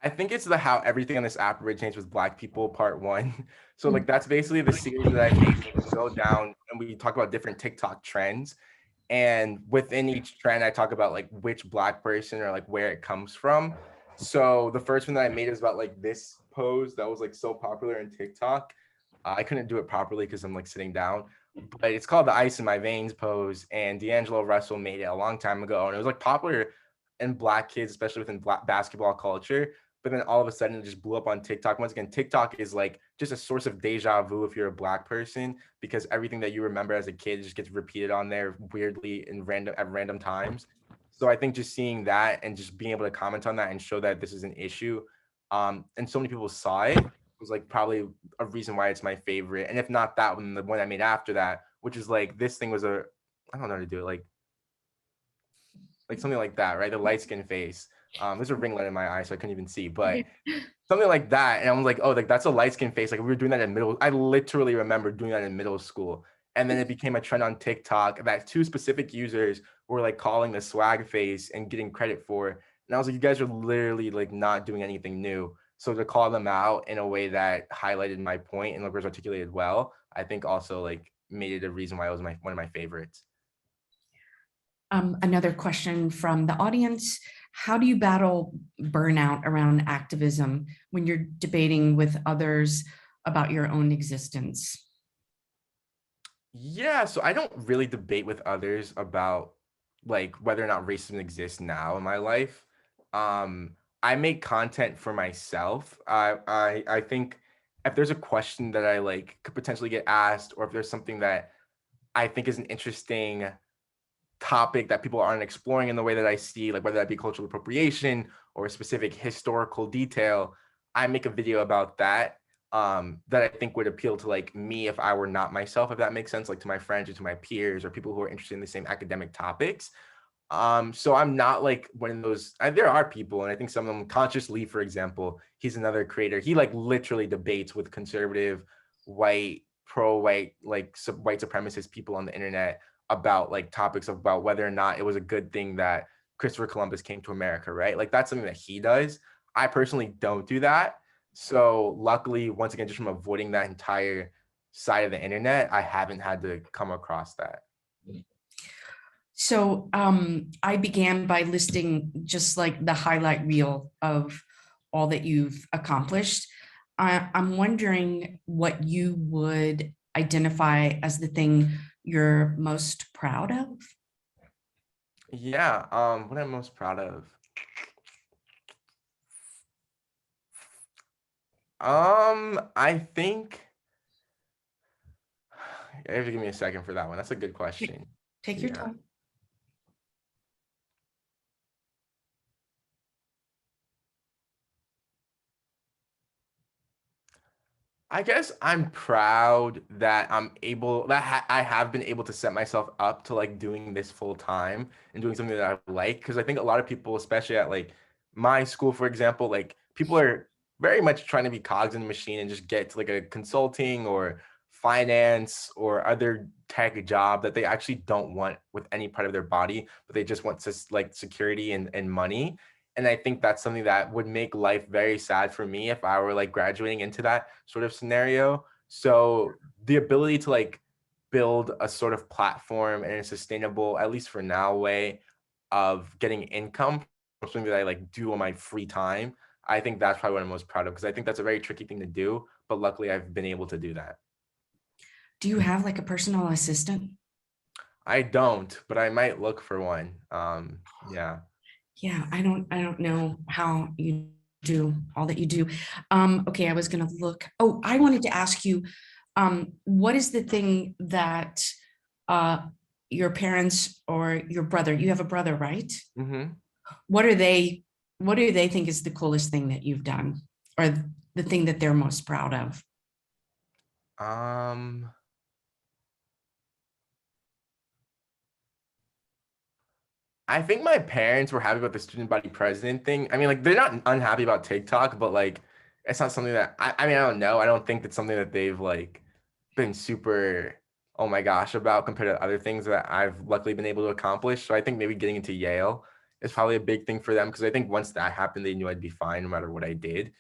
think it's the how everything on this app originates with Black people part 1. So like that's basically the series that I made. We go down and we talk about different TikTok trends. And within each trend, I talk about like which Black person or like where it comes from. So the first one that I made is about like this pose that was like so popular in TikTok. I couldn't do it properly because I'm like sitting down, but it's called the ice in my veins pose. And D'Angelo Russell made it a long time ago. And it was like popular in Black kids, especially within Black basketball culture. But then all of a sudden it just blew up on TikTok. Once again, TikTok is like just a source of deja vu if you're a Black person, because everything that you remember as a kid just gets repeated on there weirdly in random times. So I think just seeing that and just being able to comment on that and show that this is an issue, and so many people saw it, was like probably a reason why it's my favorite. And if not that one, the one I made after that, which is like this thing was I don't know how to do it, like something like that, right? The light skin face. There's a ringlet in my eye, so I couldn't even see, but something like that. And I'm like, oh, like that's a light skin face. Like we were doing that in middle. I literally remember doing that in middle school. And then it became a trend on TikTok that 2 specific users were like calling the swag face and getting credit for. And I was like, you guys are literally like not doing anything new. So to call them out in a way that highlighted my point and like was articulated well, I think also like made it a reason why it was one of my favorites. Another question from the audience. How do you battle burnout around activism when you're debating with others about your own existence? Yeah, so I don't really debate with others about like whether or not racism exists now in my life. I make content for myself. I think if there's a question that I like could potentially get asked, or if there's something that I think is an interesting topic that people aren't exploring in the way that I see, like whether that be cultural appropriation or a specific historical detail, I make a video about that that I think would appeal to like me if I were not myself, if that makes sense, like to my friends or to my peers or people who are interested in the same academic topics. So I'm not like one of those, there are people, and I think some of them, Conscious Lee, for example, he's another creator. He like literally debates with conservative, white, pro-white, like white supremacist people on the internet about like topics about whether or not it was a good thing that Christopher Columbus came to America, right? Like that's something that he does. I personally don't do that. So luckily, once again, just from avoiding that entire side of the internet, I haven't had to come across that. So I began by listing just like the highlight reel of all that you've accomplished. I'm wondering what you would identify as the thing you're most proud of. Yeah, what I'm most proud of. I think you have to give me a second for that one. That's a good question. Take your Yeah. time. I guess I'm proud that I have been able to set myself up to like doing this full time and doing something that I like. Because I think a lot of people, especially at like my school, for example, like people are very much trying to be cogs in the machine and just get to like a consulting or finance or other tech job that they actually don't want with any part of their body, but they just want to like security and money. And I think that's something that would make life very sad for me if I were like graduating into that sort of scenario. So the ability to like build a sort of platform and a sustainable, at least for now, way of getting income from something that I like do on my free time, I think that's probably what I'm most proud of because I think that's a very tricky thing to do. But luckily, I've been able to do that. Do you have like a personal assistant? I don't, but I might look for one. Yeah. Yeah, I don't know how you do all that you do. Okay, I was gonna look. Oh, I wanted to ask you, what is the thing that uh your parents or your brother, you have a brother, right? Mm-hmm. What are they, what do they think is the coolest thing that you've done? Or the thing that they're most proud of? Um, I think my parents were happy about the student body president thing. I mean, like they're not unhappy about TikTok, but like it's not something that I mean, I don't know. I don't think it's something that they've like been super, oh my gosh, about compared to other things that I've luckily been able to accomplish. So I think maybe getting into Yale is probably a big thing for them because I think once that happened, they knew I'd be fine no matter what I did.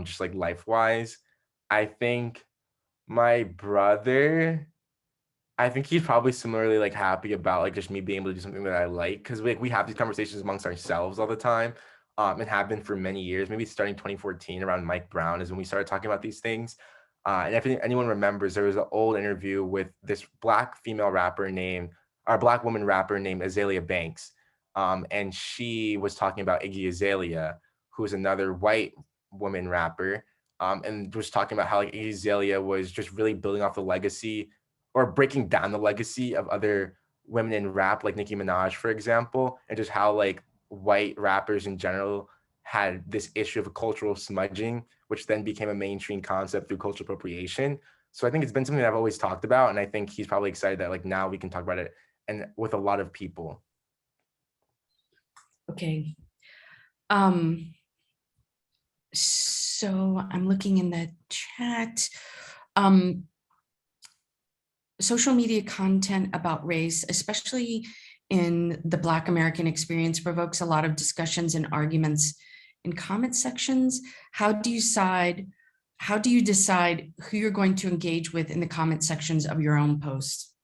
Just like life wise. I think my brother. I think he's probably similarly like happy about like just me being able to do something that I like because we have these conversations amongst ourselves all the time, and have been for many years. Maybe starting 2014 around Mike Brown is when we started talking about these things. And if anyone remembers, there was an old interview with this black female rapper named or black woman rapper named Azalea Banks, and she was talking about Iggy Azalea, who is another white woman rapper, and was talking about how like Iggy Azalea was just really building off the legacy or breaking down the legacy of other women in rap, like Nicki Minaj, for example, and just how like white rappers in general had this issue of cultural smudging, which then became a mainstream concept through cultural appropriation. So I think it's been something that I've always talked about, and I think he's probably excited that like now we can talk about it and with a lot of people. Okay. Um, so I'm looking in the chat. Um, Social media content about race, especially in the Black American experience, provokes a lot of discussions and arguments in comment sections. How do you decide who you're going to engage with in the comment sections of your own posts?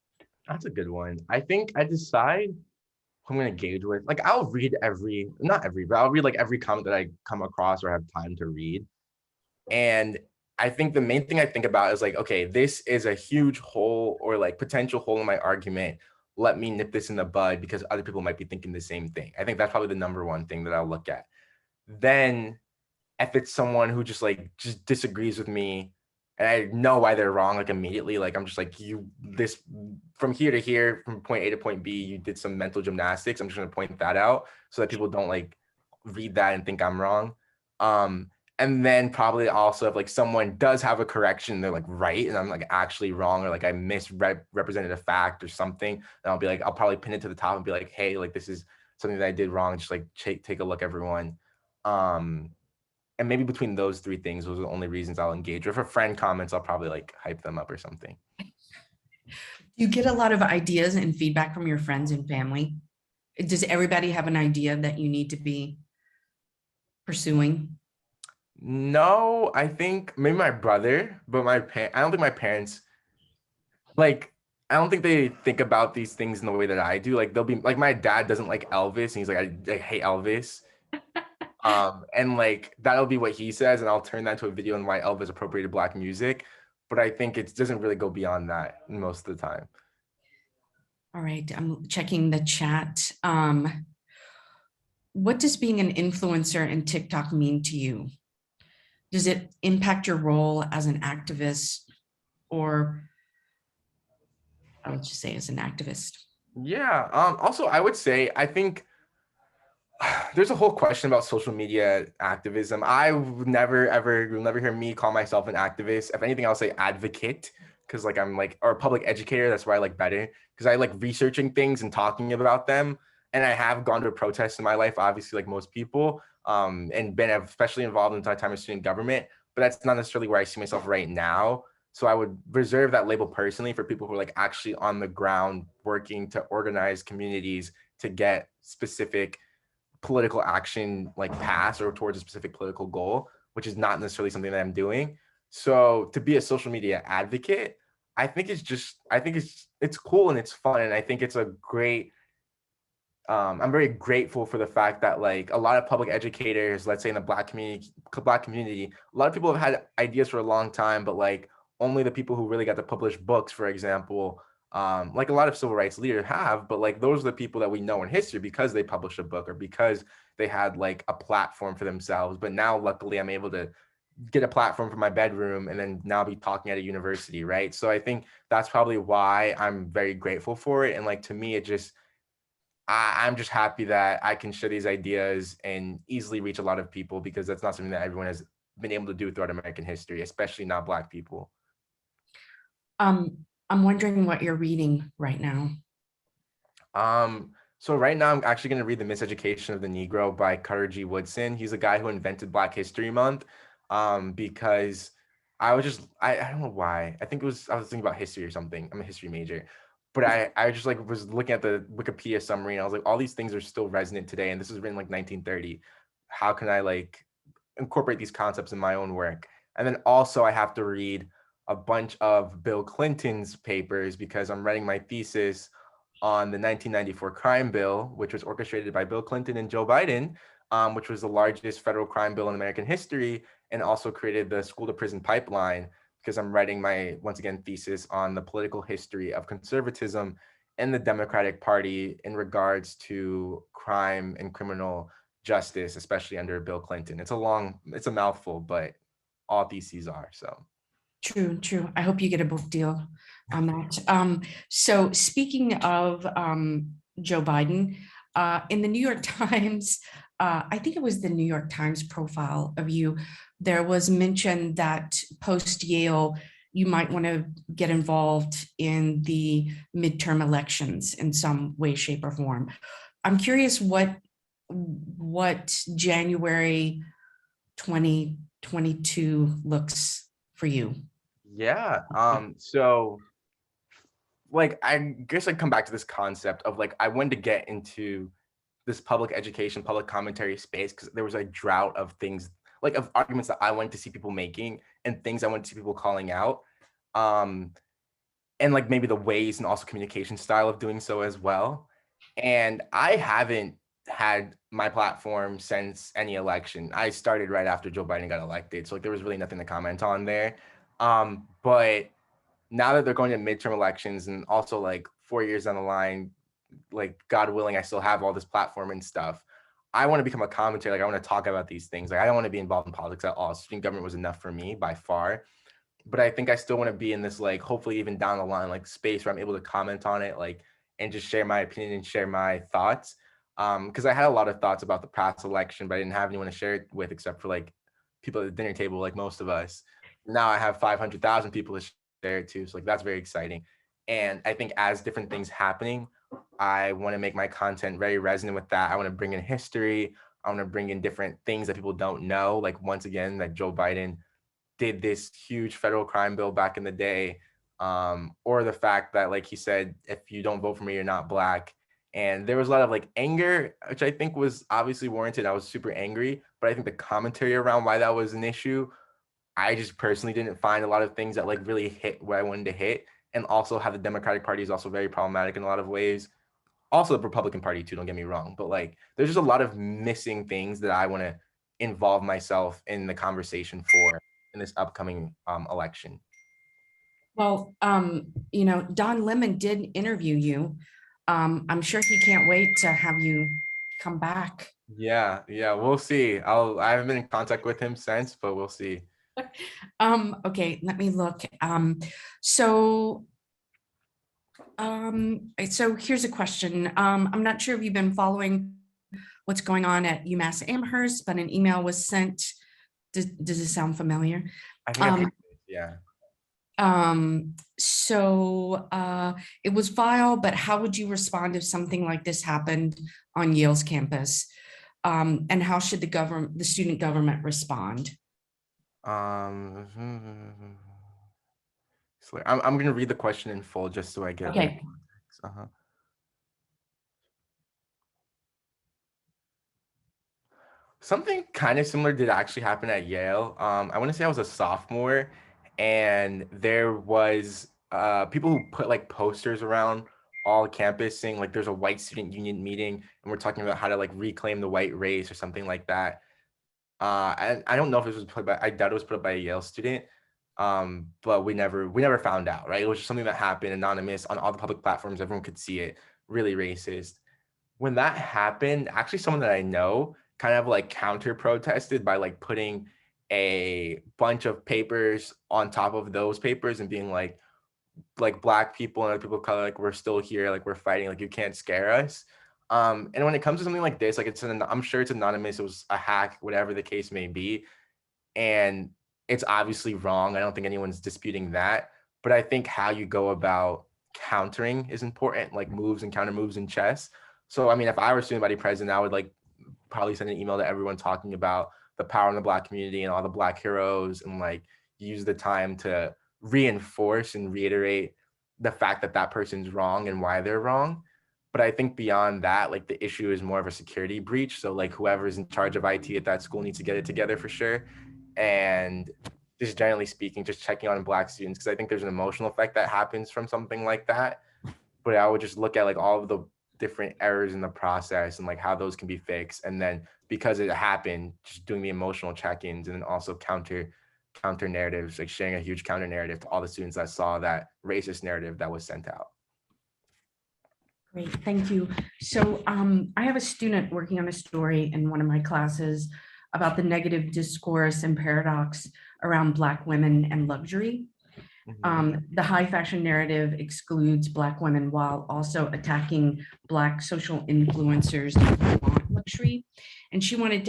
That's a good one. I think I decide who I'm gonna engage with. Like I'll read not every, but I'll read like every comment that I come across or have time to read. And I think the main thing I think about is like, okay, this is a huge hole or like potential hole in my argument. Let me nip this in the bud because other people might be thinking the same thing. I think that's probably the number one thing that I'll look at. Then if it's someone who just disagrees with me and I know why they're wrong, like immediately, like I'm just like, you this from here to here, from point A to point B, you did some mental gymnastics. I'm just gonna point that out so that people don't like read that and think I'm wrong. Um, and then probably also if like someone does have a correction, they're like right, and I'm like actually wrong, or like I misrepresented a fact or something, and I'll be like, I'll probably pin it to the top and be like, hey, like this is something that I did wrong. Just like take a look, everyone. Um, and maybe between those three things, those are the only reasons I'll engage. Or if a friend comments, I'll probably like hype them up or something. You get a lot of ideas and feedback from your friends and family. Does everybody have an idea that you need to be pursuing? No, I think maybe my brother, but I don't think my parents like I don't think they think about these things in the way that I do. Like they'll be like my dad doesn't like Elvis and he's like I hate Elvis. And like that'll be what he says, and I'll turn that into a video on why Elvis appropriated Black music. But I think it doesn't really go beyond that most of the time. All right, I'm checking the chat. What does being an influencer in TikTok mean to you? Does it impact your role as an activist, or I would just say as an activist? Yeah. Also, I would say I think there's a whole question about social media activism. I would never ever you'll never hear me call myself an activist. If anything, I'll say advocate because like I'm like or a public educator. That's why I like better because I like researching things and talking about them. And I have gone to a protest in my life, obviously, like most people, and been especially involved in my time of student government. But that's not necessarily where I see myself right now. So I would reserve that label personally for people who are like actually on the ground working to organize communities to get specific political action like pass or towards a specific political goal, which is not necessarily something that I'm doing. So to be a social media advocate, I think it's cool and it's fun. And I think it's a great I'm very grateful for the fact that like a lot of public educators, let's say in the black community, a lot of people have had ideas for a long time, but like only the people who really got to publish books, for example, like a lot of civil rights leaders have, but like those are the people that we know in history because they published a book or because they had like a platform for themselves. But now luckily I'm able to get a platform from my bedroom and then now be talking at a university, right? So I think that's probably why I'm very grateful for it. And like to me, I'm just happy that I can share these ideas and easily reach a lot of people because that's not something that everyone has been able to do throughout American history, especially not Black people. I'm wondering what you're reading right now. So right now I'm actually going to read The Miseducation of the Negro by Carter G. Woodson. He's a guy who invented Black History Month. Because I don't know why. I was thinking about history or something. I'm a history major. But I just like was looking at the Wikipedia summary and I was like, all these things are still resonant today. And this was written like 1930. How can I like incorporate these concepts in my own work? And then also I have to read a bunch of Bill Clinton's papers because I'm writing my thesis on the 1994 crime bill, which was orchestrated by Bill Clinton and Joe Biden, which was the largest federal crime bill in American history, and also created the school to prison pipeline because I'm writing my, once again, thesis on the political history of conservatism and the Democratic Party in regards to crime and criminal justice, especially under Bill Clinton. It's a mouthful, but all theses are so. True, true. I hope you get a book deal on that. So speaking of Joe Biden, in the New York Times, I think it was the New York Times profile of you, there was mention that post Yale, you might want to get involved in the midterm elections in some way, shape, or form. I'm curious what January 2022 looks for you. Yeah. So like I guess I'd come back to this concept of like I wanted to get into this public education, public commentary space because there was a drought of things like of arguments that I wanted to see people making and things I wanted to see people calling out. Um, and like maybe the ways and also communication style of doing so as well. And I haven't had my platform since any election. I started right after Joe Biden got elected. So like there was really nothing to comment on there. But now that they're going to midterm elections and also like 4 years down the line, like God willing, I still have all this platform and stuff. I want to become a commentator. Like I want to talk about these things. Like I don't want to be involved in politics at all. Student government was enough for me by far. But I think I still want to be in this like hopefully even down the line like space where I'm able to comment on it like and just share my opinion and share my thoughts. Because I had a lot of thoughts about the past election, but I didn't have anyone to share it with except for like people at the dinner table, like most of us. Now I have 500,000 people to share it to. So like that's very exciting. And I think as different things happening, I want to make my content very resonant with that. I want to bring in history. I want to bring in different things that people don't know. Like once again, like Joe Biden did this huge federal crime bill back in the day. or the fact that, like he said, if you don't vote for me, you're not Black. And there was a lot of like anger, which I think was obviously warranted. I was super angry, but I think the commentary around why that was an issue, I just personally didn't find a lot of things that like really hit where I wanted to hit. And also how the Democratic Party is also very problematic in a lot of ways. Also the Republican Party too, don't get me wrong. But like there's just a lot of missing things that I want to involve myself in the conversation for in this upcoming election. Well, Don Lemon did interview you. I'm sure he can't wait to have you come back. Yeah, we'll see. I haven't been in contact with him since, but we'll see. Okay, let me look. So here's a question. I'm not sure if you've been following what's going on at UMass Amherst, but an email was sent. Does it sound familiar? I think I've heard this, yeah. It was vile, but how would you respond if something like this happened on Yale's campus? And how should the student government respond? So I'm gonna read the question in full just so I get Okay. context. Something kind of similar did actually happen at Yale. I want to say I was a sophomore, and there was people who put like posters around all campus saying like there's a white student union meeting, and we're talking about how to like reclaim the white race or something like that. And I don't know if this was put by, I doubt it was put up by a Yale student. But we never found out, right? It was just something that happened anonymous on all the public platforms. Everyone could see it. Really racist. When that happened, actually someone that I know kind of like counter protested by like putting a bunch of papers on top of those papers and being like Black people and other people of color, like we're still here, like we're fighting, like you can't scare us. And when it comes to something like this, like I'm sure it's anonymous, it was a hack, whatever the case may be, and it's obviously wrong. I don't think anyone's disputing that, but I think how you go about countering is important, like moves and counter moves in chess. So I mean, if I were student body president, I would like probably send an email to everyone talking about the power in the Black community and all the Black heroes, and like use the time to reinforce and reiterate the fact that that person's wrong and why they're wrong. But I think beyond that, like the issue is more of a security breach. So like whoever's in charge of IT at that school needs to get it together for sure. And just generally speaking, just checking on Black students, because I think there's an emotional effect that happens from something like that. But I would just look at like all of the different errors in the process and like how those can be fixed. And then because it happened, just doing the emotional check-ins, and then also counter narratives, like sharing a huge counter narrative to all the students that saw that racist narrative that was sent out. Great, thank you. So I have a student working on a story in one of my classes about the negative discourse and paradox around Black women and luxury. The high fashion narrative excludes Black women while also attacking Black social influencers who want luxury. And she wanted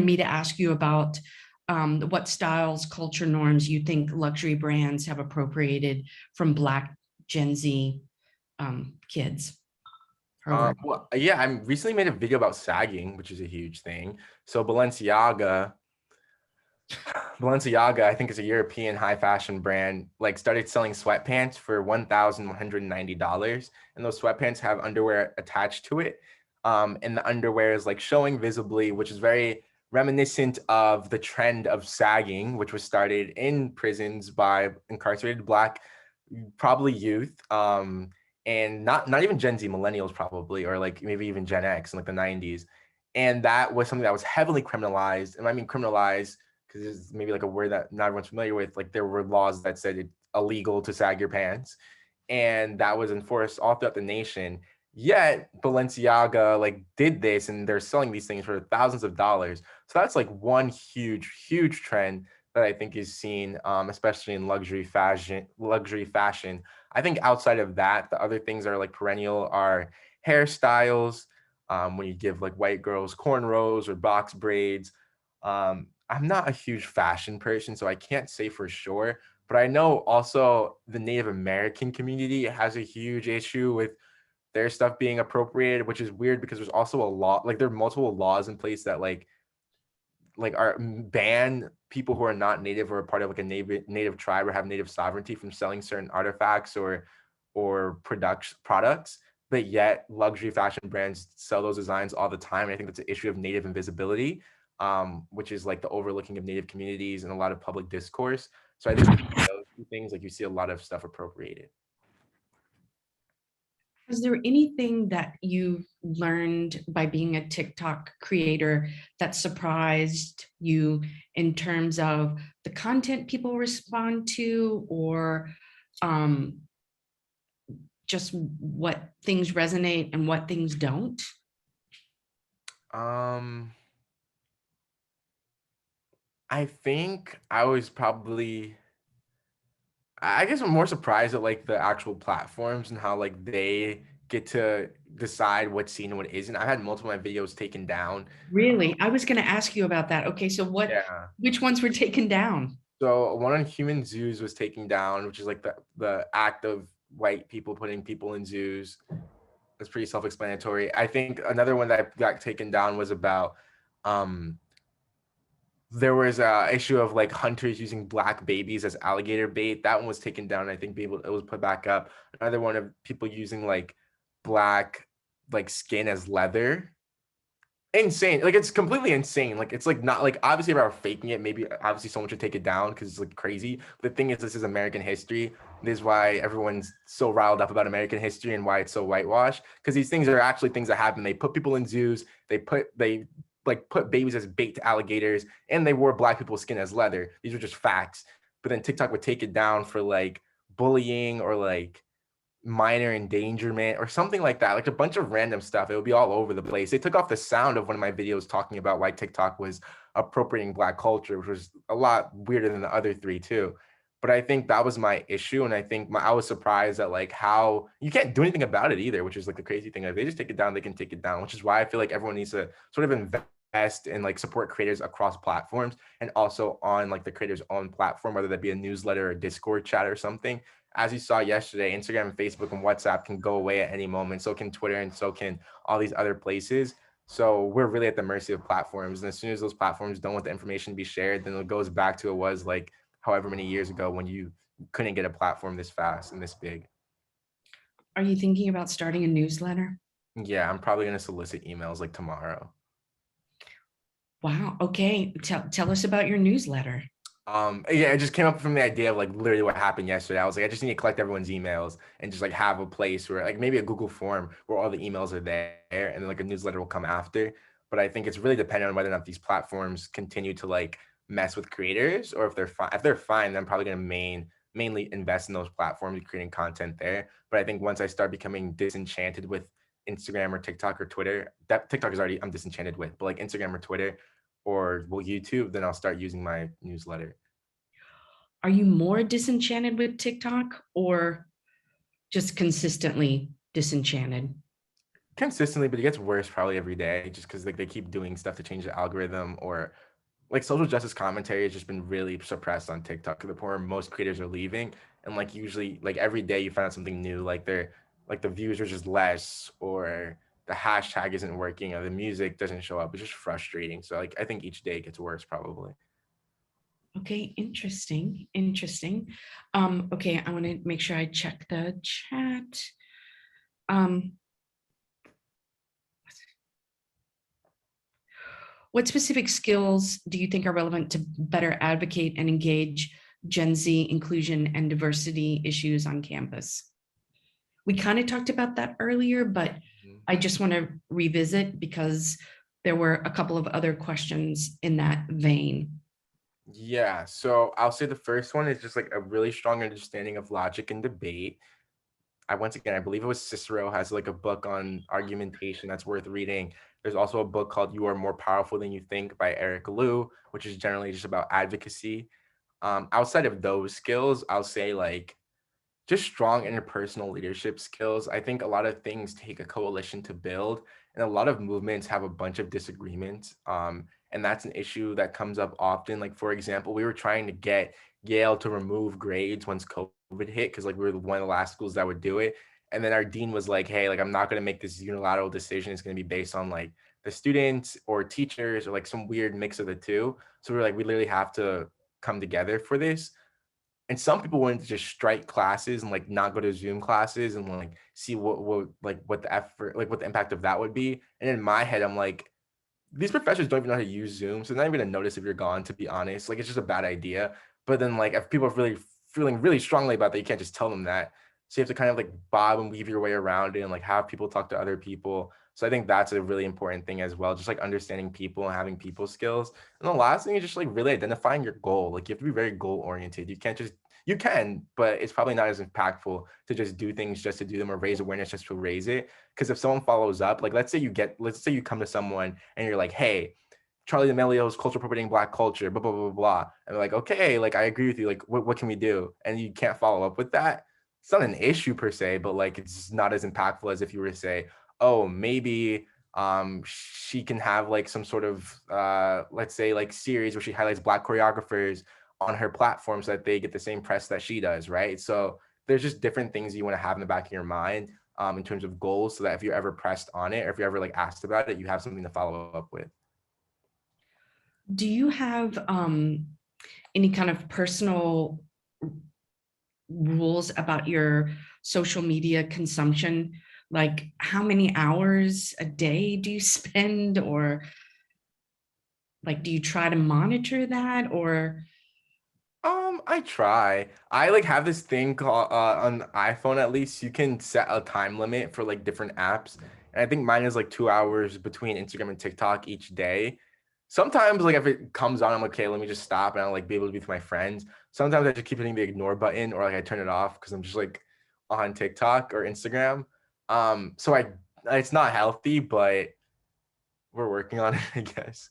me to ask you about what styles, culture norms you think luxury brands have appropriated from Black Gen Z kids. Well, yeah, I recently made a video about sagging, which is a huge thing. So Balenciaga, I think is a European high fashion brand, like started selling sweatpants for $1,190. And those sweatpants have underwear attached to it. And the underwear is like showing visibly, which is very reminiscent of the trend of sagging, which was started in prisons by incarcerated Black, probably youth. And not even Gen Z, millennials probably, or like maybe even Gen X in like the 90s. And that was something that was heavily criminalized. And I mean criminalized because it's maybe like a word that not everyone's familiar with. Like there were laws that said it's illegal to sag your pants, and that was enforced all throughout the nation. Yet Balenciaga like did this, and they're selling these things for thousands of dollars. So that's like one huge trend that I think is seen, especially in luxury fashion. I think outside of that, the other things that are like perennial are hairstyles. When you give like white girls cornrows or box braids. I'm not a huge fashion person, so I can't say for sure, but I know also the Native American community has a huge issue with their stuff being appropriated, which is weird because there's also a law, like there are multiple laws in place that like like ban people who are not native or a part of like a native tribe or have native sovereignty from selling certain artifacts or products, but yet luxury fashion brands sell those designs all the time. And I think that's an issue of native invisibility, which is like the overlooking of native communities and a lot of public discourse. So I think those two things, like you see a lot of stuff appropriated. Is there anything that you've learned by being a TikTok creator that surprised you in terms of the content people respond to, or um, just what things resonate and what things don't? Um, I think I was probably, I guess I'm more surprised at like the actual platforms and how like they get to decide what's seen and what isn't. I had multiple of my videos taken down. Really? I was going to ask you about that. Okay, so Yeah. which ones were taken down? So one on human zoos was taken down, which is like the act of white people putting people in zoos. That's pretty self-explanatory. I think another one that got taken down was about um there was a issue of like hunters using black babies as alligator bait. That one was taken down. I think it was put back up. Another one of people using like black like skin as leather. Insane. Like it's completely insane. Like it's like not like obviously if I were faking it, maybe obviously someone should take it down because it's like crazy. But the thing is, this is American history. This is why everyone's so riled up about American history and why it's so whitewashed. Because these things are actually things that happen. They put people in zoos. They like put babies as bait to alligators, and they wore black people's skin as leather. These are just facts. But then TikTok would take it down for like bullying or like minor endangerment or something like that, like a bunch of random stuff. It would be all over the place. They took off the sound of one of my videos talking about why TikTok was appropriating black culture, which was a lot weirder than the other three too. But I think that was my issue, and I think I was surprised at like how you can't do anything about it either, which is like the crazy thing. If they just take it down, they can take it down, which is why I feel like everyone needs to sort of invest and like support creators across platforms and also on like the creator's own platform, whether that be a newsletter or Discord chat or something. As you saw yesterday, Instagram and Facebook and WhatsApp can go away at any moment. So can Twitter, and so can all these other places. So we're really at the mercy of platforms. And as soon as those platforms don't want the information to be shared, then it goes back to it was like however many years ago when you couldn't get a platform this fast and this big. Are you thinking about starting a newsletter? Yeah, I'm probably going to solicit emails like tomorrow. Wow. Okay. Tell us about your newsletter. Yeah, it just came up from the idea of like literally what happened yesterday. I was like, I just need to collect everyone's emails and just like have a place where like maybe a Google form where all the emails are there and then like a newsletter will come after. But I think it's really dependent on whether or not these platforms continue to like mess with creators, or if they're fine. If they're fine, then I'm probably gonna mainly invest in those platforms, creating content there. But I think once I start becoming disenchanted with Instagram or TikTok or Twitter, that TikTok is already I'm disenchanted with, but like Instagram or Twitter or well YouTube, then I'll start using my newsletter. Are you more disenchanted with TikTok or just consistently disenchanted? Consistently, but it gets worse probably every day just because like they keep doing stuff to change the algorithm, or like social justice commentary has just been really suppressed on TikTok to the point where most creators are leaving. And like usually like every day you find out something new, like they're like the views are just less, or the hashtag isn't working, or the music doesn't show up. It's just frustrating. So like I think each day gets worse probably. Okay, interesting, interesting. Okay, I want to make sure I check the chat. Um, what specific skills do you think are relevant to better advocate and engage Gen Z inclusion and diversity issues on campus? We kind of talked about that earlier, but Mhm. I just want to revisit because there were a couple of other questions in that vein. Yeah, so I'll say the first one is just like a really strong understanding of logic and debate. Once again, I believe it was Cicero has like a book on argumentation that's worth reading. There's also a book called You Are More Powerful Than You Think by Eric Liu, which is generally just about advocacy. Outside of those skills, I'll say like just strong interpersonal leadership skills. I think a lot of things take a coalition to build, and a lot of movements have a bunch of disagreements. And that's an issue that comes up often. Like, for example, we were trying to get Yale to remove grades once COVID hit because like we were one of the last schools that would do it. And then our dean was like, hey, like I'm not going to make this unilateral decision. It's going to be based on like the students or teachers or like some weird mix of the two. So we're like, we literally have to come together for this. And some people wanted to just strike classes and like not go to Zoom classes and like see what the effort, like what the impact of that would be. And in my head, I'm like, these professors don't even know how to use Zoom, so they're not even gonna notice if you're gone, to be honest. Like it's just a bad idea. But then like if people are really feeling really strongly about that, you can't just tell them that. So you have to kind of like bob and weave your way around it and like have people talk to other people. So I think that's a really important thing as well, just like understanding people and having people skills. And the last thing is just like really identifying your goal. Like you have to be very goal oriented. You can't just you can, but it's probably not as impactful to just do things just to do them or raise awareness just to raise it. Because if someone follows up, like let's say you come to someone and you're like, hey, Charlie D'Amelio's culture appropriating Black culture, blah, blah, blah, blah. And they're like, okay, like I agree with you. Like, what can we do? And you can't follow up with that. It's not an issue per se, but like it's not as impactful as if you were to say, oh, maybe she can have like some sort of let's say like series where she highlights Black choreographers on her platform so that they get the same press that she does, right? So there's just different things you want to have in the back of your mind in terms of goals so that if you're ever pressed on it or if you're ever like asked about it, you have something to follow up with. Do you have any kind of personal rules about your social media consumption? Like how many hours a day do you spend, or like do you try to monitor that, or I try. I like have this thing called on the iPhone at least you can set a time limit for like different apps. And I think mine is like 2 hours between Instagram and TikTok each day. Sometimes like if it comes on, I'm like, okay, let me just stop and I'll like be able to be with my friends. Sometimes I just keep hitting the ignore button or like I turn it off because I'm just like on TikTok or Instagram. So I it's not healthy, but we're working on it, I guess.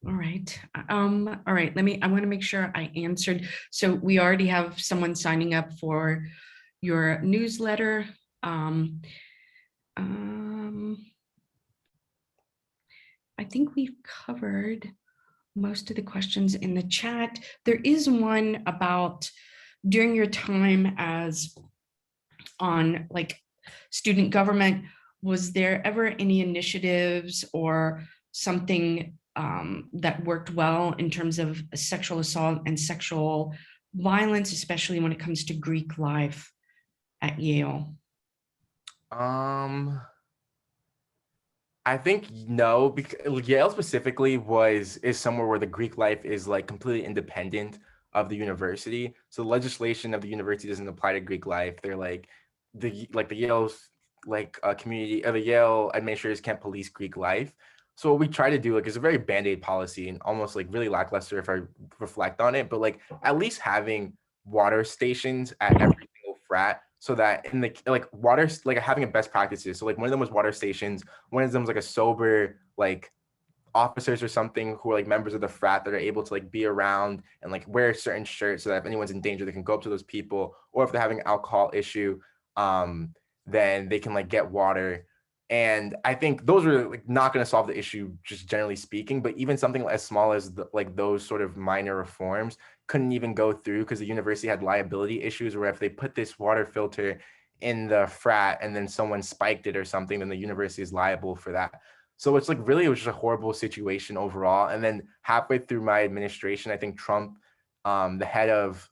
all right. All right, I want to make sure I answered. So we already have someone signing up for your newsletter. Um, um, I think we've covered most of the questions in the chat. There is one about during your time as on like student government, was there ever any initiatives or something that worked well in terms of sexual assault and sexual violence, especially when it comes to Greek life at Yale? Um I think no, because Yale specifically is somewhere where the Greek life is like completely independent of the university. So the legislation of the university doesn't apply to Greek life. They're like the Yale's like community or the Yale administrators can't police Greek life. So what we try to do like is a very band-aid policy and almost like really lackluster if I reflect on it, but like at least having water stations at every single frat so that in the like water like having a best practices. So like one of them was water stations, one of them was like a sober like officers or something who are like members of the frat that are able to like be around and like wear certain shirts so that if anyone's in danger they can go up to those people, or if they're having an alcohol issue then they can like get water. And I think those are like not going to solve the issue just generally speaking, but even something as small as like those sort of minor reforms couldn't even go through because the university had liability issues where if they put this water filter in the frat and then someone spiked it or something, then the university is liable for that. So it's like really, it was just a horrible situation overall. And then halfway through my administration, I think Trump, the head of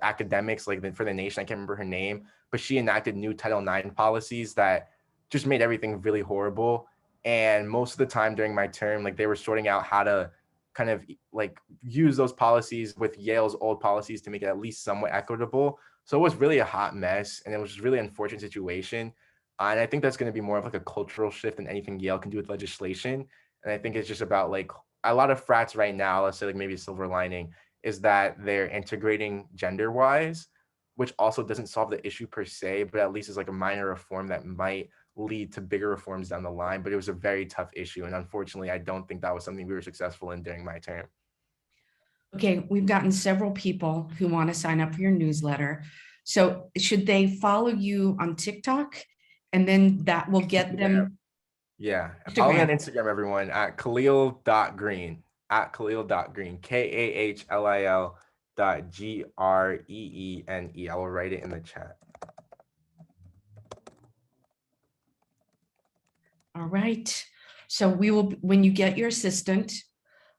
academics, like for the nation, I can't remember her name, but she enacted new Title IX policies that just made everything really horrible. And most of the time during my term, like they were sorting out how to kind of like use those policies with Yale's old policies to make it at least somewhat equitable. So it was really a hot mess and it was just really unfortunate situation. And I think that's going to be more of like a cultural shift than anything Yale can do with legislation. And I think it's just about like a lot of frats right now, let's say like maybe a silver lining, is that they're integrating gender wise, which also doesn't solve the issue per se, but at least is like a minor reform that might lead to bigger reforms down the line. But it was a very tough issue. And unfortunately, I don't think that was something we were successful in during my term. Okay, we've gotten several people who want to sign up for your newsletter. So should they follow you on TikTok? And then that will get them Yeah. Follow me on Instagram. Instagram, everyone, at Kahlil.Greene, at Kahlil.Greene, Kahlil.Greene. I will write it in the chat. All right. So we will, when you get your assistant,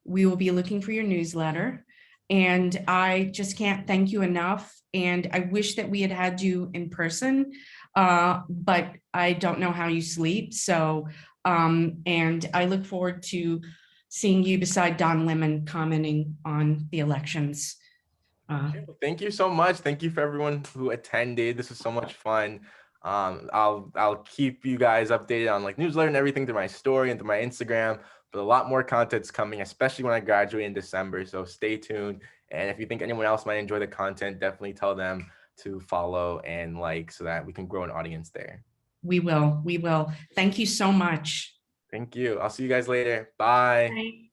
we will be looking for your newsletter. And I just can't thank you enough. And I wish that we had had you in person, but I don't know how you sleep. So, and I look forward to seeing you beside Don Lemon commenting on the elections. Thank you so much. Thank you for everyone who attended. This was so much fun. I'll keep you guys updated on like newsletter and everything through my story and through my Instagram. But a lot more content's coming, especially when I graduate in December. So stay tuned. And if you think anyone else might enjoy the content, definitely tell them to follow and like so that we can grow an audience there. We will. We will. Thank you so much. Thank you. I'll see you guys later. Bye. Bye.